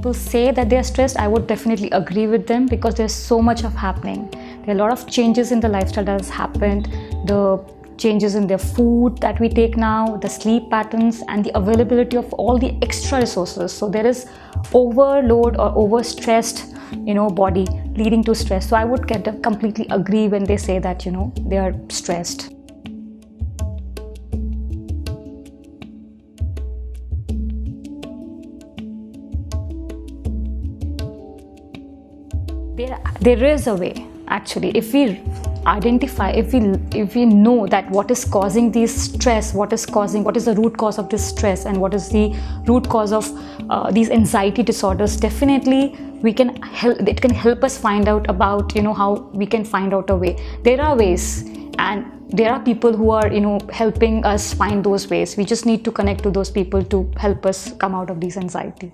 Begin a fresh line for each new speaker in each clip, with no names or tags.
people say that they are stressed, I would definitely agree with them, because there's so much of happening. There are a lot of changes in the lifestyle that has happened, the changes in their food that we take now, the sleep patterns, and the availability of all the extra resources. So there is overload or overstressed, body leading to stress. So I would completely agree when they say that, they are stressed. There is a way, actually. If we identify, if we know that what is causing this stress, what is the root cause of this stress, and what is the root cause of these anxiety disorders, definitely it can help us find out about how we can find out a way. There are ways, and there are people who are helping us find those ways. We just need to connect to those people to help us come out of these anxiety.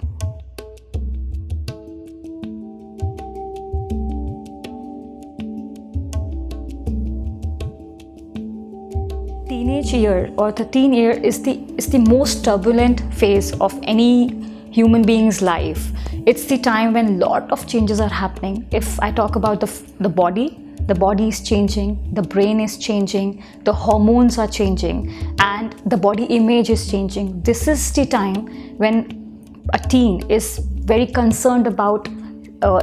Teenage year or the teen year is the most turbulent phase of any human being's life. It's the time when a lot of changes are happening. If I talk about the body is changing, the brain is changing, the hormones are changing, and the body image is changing. This is the time when a teen is very concerned about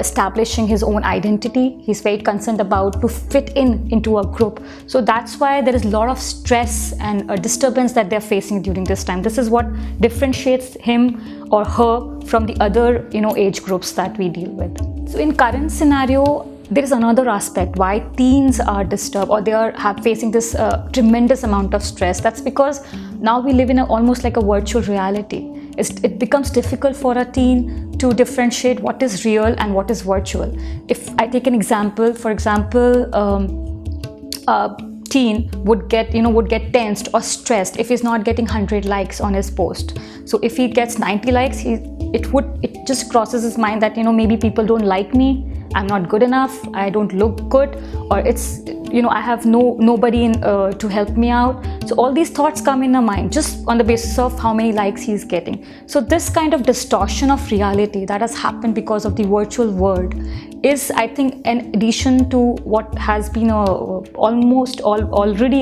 establishing his own identity. He's very concerned about to fit into a group. So that's why there is a lot of stress and a disturbance that they're facing during this time. This is what differentiates him or her from the other age groups that we deal with. So in current scenario, there is another aspect why teens are disturbed or they are facing this tremendous amount of stress. That's because now we live in almost like a virtual reality. It becomes difficult for a teen to differentiate what is real and what is virtual. If I take an example, for example, a teen would get tensed or stressed if he's not getting 100 likes on his post. So if he gets 90 likes, it just crosses his mind that maybe people don't like me, I'm not good enough, I don't look good, or it's I have nobody to help me out. So all these thoughts come in our mind just on the basis of how many likes he's getting. So this kind of distortion of reality that has happened because of the virtual world is, I think, an addition to what has been already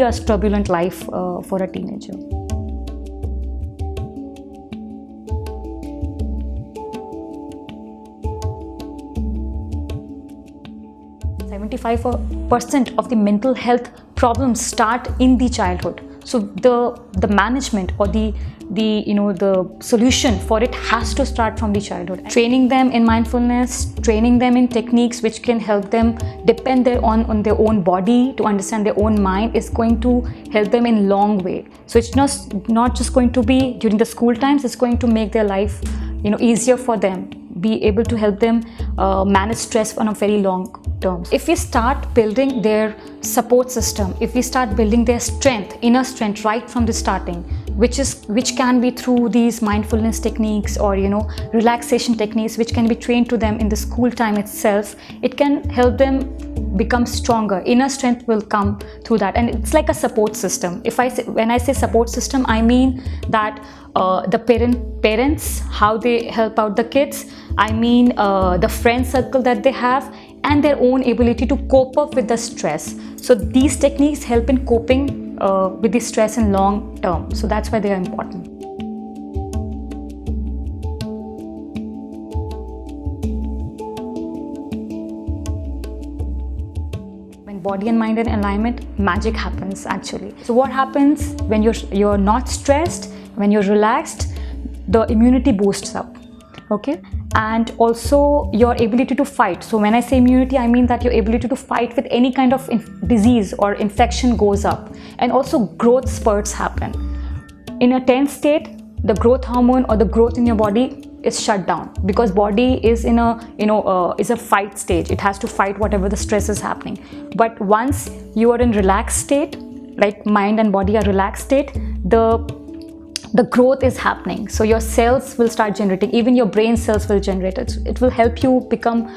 a turbulent life for a teenager. 75% of the mental health problems start in the childhood. So the management or the solution for it has to start from the childhood. Training them in mindfulness, training them in techniques which can help them depend on their own body, to understand their own mind, is going to help them in long way. So it's not just going to be during the school times, it's going to make their life easier for them, be able to help them manage stress on a very long term. If we start building their support system, if we start building their strength, inner strength right from the starting, which can be through these mindfulness techniques or relaxation techniques which can be trained to them in the school time itself, it can help them become stronger. Inner strength will come through that, and it's like a support system. When I say support system, I mean that the parents, how they help out the kids, I mean the friend circle that they have, and their own ability to cope up with the stress. So these techniques help in coping with the stress in long term. So that's why they are important. When body and mind are in alignment, magic happens actually. So what happens when you're not stressed, when you're relaxed, the immunity boosts up. Okay, and also your ability to fight. So when I say immunity, I mean that your ability to fight with any kind of disease or infection goes up, and also growth spurts happen. In a tense state, the growth hormone or the growth in your body is shut down, because body is in a fight stage. It has to fight whatever the stress is happening. But once you are in relaxed state, like mind and body are relaxed state, the growth is happening. So your cells will start generating, even your brain cells will generate it. It will help you become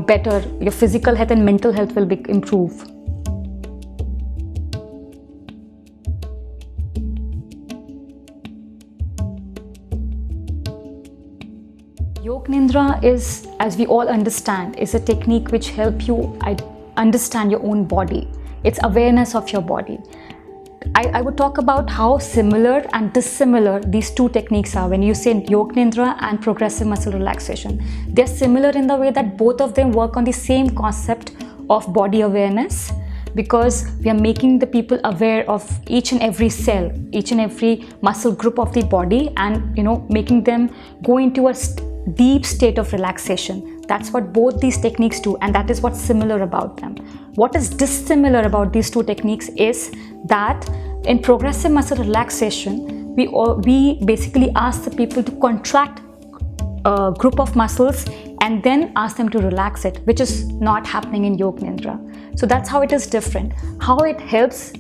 better. Your physical health and mental health will improve. Yoga Nidra Nidra is, as we all understand, is a technique which helps you understand your own body. It's awareness of your body. I would talk about how similar and dissimilar these two techniques are when you say Yoga Nidra and progressive muscle relaxation. They're similar in the way that both of them work on the same concept of body awareness, because we are making the people aware of each and every cell, each and every muscle group of the body, and making them go into a deep state of relaxation. That's what both these techniques do, and that is what's similar about them. What is dissimilar about these two techniques is that in progressive muscle relaxation, we basically ask the people to contract a group of muscles and then ask them to relax it, which is not happening in Yoga Nidra. So that's how it is different. How it helps,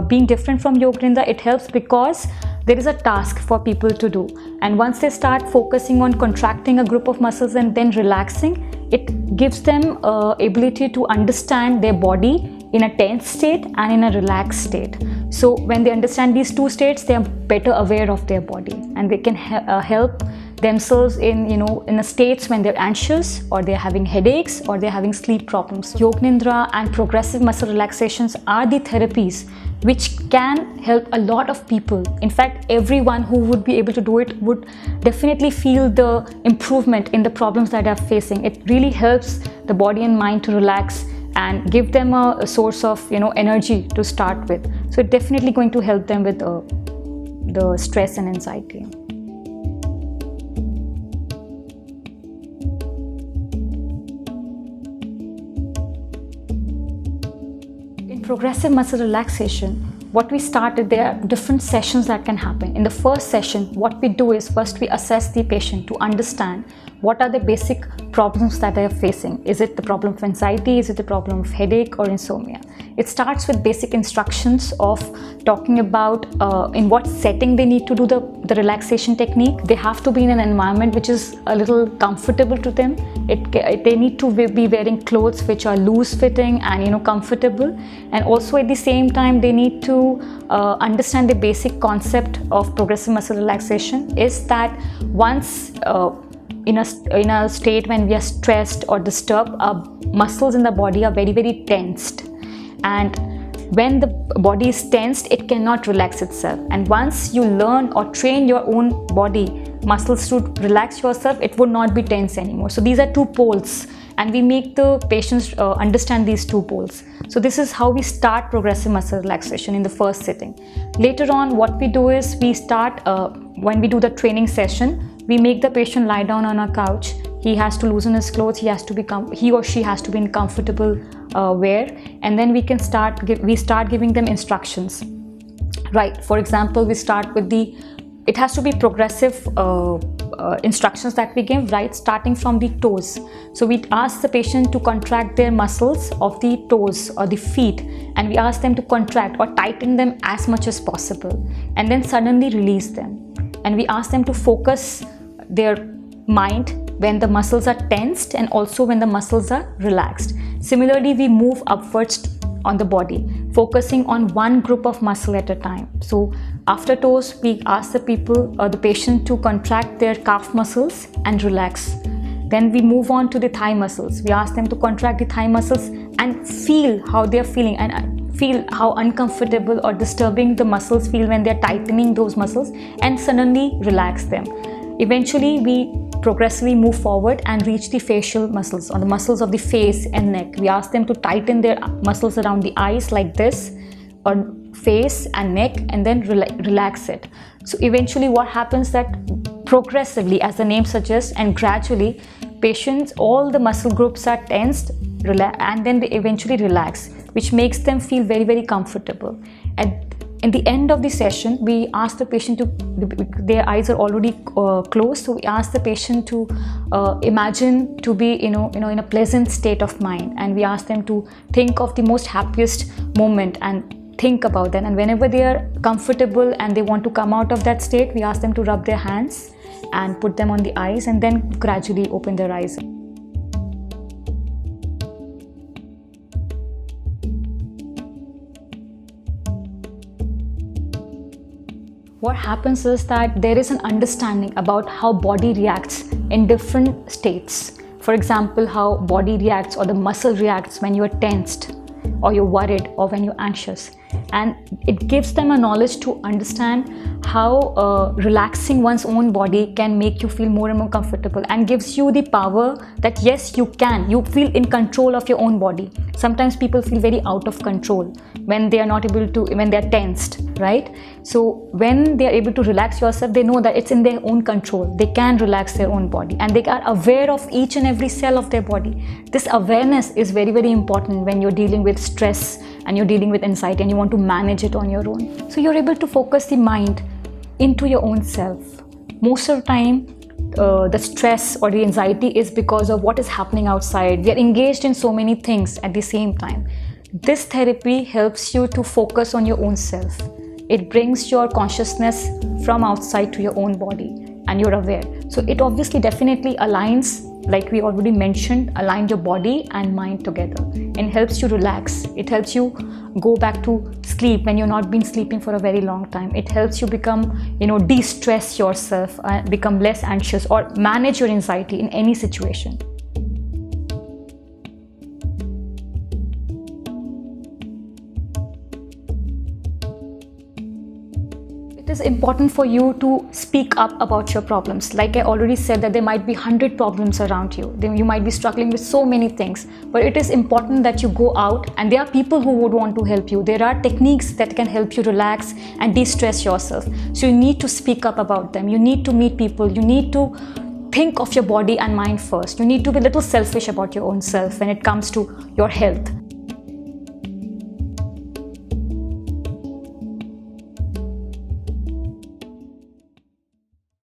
being different from Yoga Nidra, it helps because there is a task for people to do, and once they start focusing on contracting a group of muscles and then relaxing, it gives them ability to understand their body in a tense state and in a relaxed state. So when they understand these two states, they are better aware of their body, and they can help themselves in a states when they're anxious, or they're having headaches, or they're having sleep problems. Yoga Nidra and progressive muscle relaxations are the therapies which can help a lot of people. In fact, everyone who would be able to do it would definitely feel the improvement in the problems that they're facing. It really helps the body and mind to relax and give them a source of energy to start with. So it's definitely going to help them with the stress and anxiety. Progressive muscle relaxation, what we started, there are different sessions that can happen. In the first session, what we do is first we assess the patient to understand what are the basic problems that they are facing. Is it the problem of anxiety? Is it the problem of headache or insomnia? It starts with basic instructions of talking about in what setting they need to do the relaxation technique. They have to be in an environment which is a little comfortable to them. They need to be wearing clothes which are loose fitting and comfortable, and also at the same time they need to understand the basic concept of progressive muscle relaxation is that once in a state when we are stressed or disturbed, our muscles in the body are very, very tensed, and when the body is tensed, it cannot relax itself. And once you learn or train your own body muscles to relax yourself, it would not be tense anymore. So these are two poles, and we make the patients understand these two poles. So this is how we start progressive muscle relaxation in the first sitting. Later on, what we do is we start when we do the training session, we make the patient lie down on a couch. He has to loosen his clothes. He or she has to be in comfortable wear, and then we start giving them instructions. Right. For example, we start with it has to be progressive instructions that we give, right, starting from the toes. So we ask the patient to contract their muscles of the toes or the feet, and we ask them to contract or tighten them as much as possible, and then suddenly release them. And we ask them to focus their mind when the muscles are tensed and also when the muscles are relaxed. Similarly, we move upwards on the body, focusing on one group of muscle at a time. So after toes, we ask the patient to contract their calf muscles and relax. Then we move on to the thigh muscles. We ask them to contract the thigh muscles and feel how they're feeling, and feel how uncomfortable or disturbing the muscles feel when they're tightening those muscles, and suddenly relax them. Eventually, we progressively move forward and reach the facial muscles, or the muscles of the face and neck. We ask them to tighten their muscles around the eyes like this, or face and neck, and then relax it. So eventually what happens that progressively, as the name suggests, and gradually, patients, all the muscle groups are tensed, and then they eventually relax, which makes them feel very, very comfortable. And in the end of the session, we ask the patient their eyes are already closed, so we ask the patient to imagine to be in a pleasant state of mind, and we ask them to think of the most happiest moment and think about that. And whenever they are comfortable and they want to come out of that state, we ask them to rub their hands and put them on the eyes, and then gradually open their eyes. What happens is that there is an understanding about how body reacts in different states. For example, how body reacts or the muscle reacts when you are tensed or you're worried or when you're anxious. And it gives them a knowledge to understand how relaxing one's own body can make you feel more and more comfortable, and gives you the power that yes, you feel in control of your own body. Sometimes people feel very out of control when they are not able to, when they are tensed, right? So when they are able to relax yourself, they know that it's in their own control. They can relax their own body, and they are aware of each and every cell of their body. This awareness is very, very important when you're dealing with stress and you're dealing with anxiety and you want to manage it on your own. So you're able to focus the mind into your own self. Most of the time, the stress or the anxiety is because of what is happening outside. We are engaged in so many things at the same time. This therapy helps you to focus on your own self. It brings your consciousness from outside to your own body, and you're aware. So it obviously definitely aligns, like we already mentioned, align your body and mind together, and helps you relax. It helps you go back to sleep when you've not been sleeping for a very long time. It helps you become, de-stress yourself, become less anxious, or manage your anxiety in any situation. It is important for you to speak up about your problems. Like I already said, that there might be 100 problems around you. You might be struggling with so many things, but it is important that you go out, and there are people who would want to help you. There are techniques that can help you relax and de-stress yourself. So you need to speak up about them. You need to meet people. You need to think of your body and mind first. You need to be a little selfish about your own self when it comes to your health.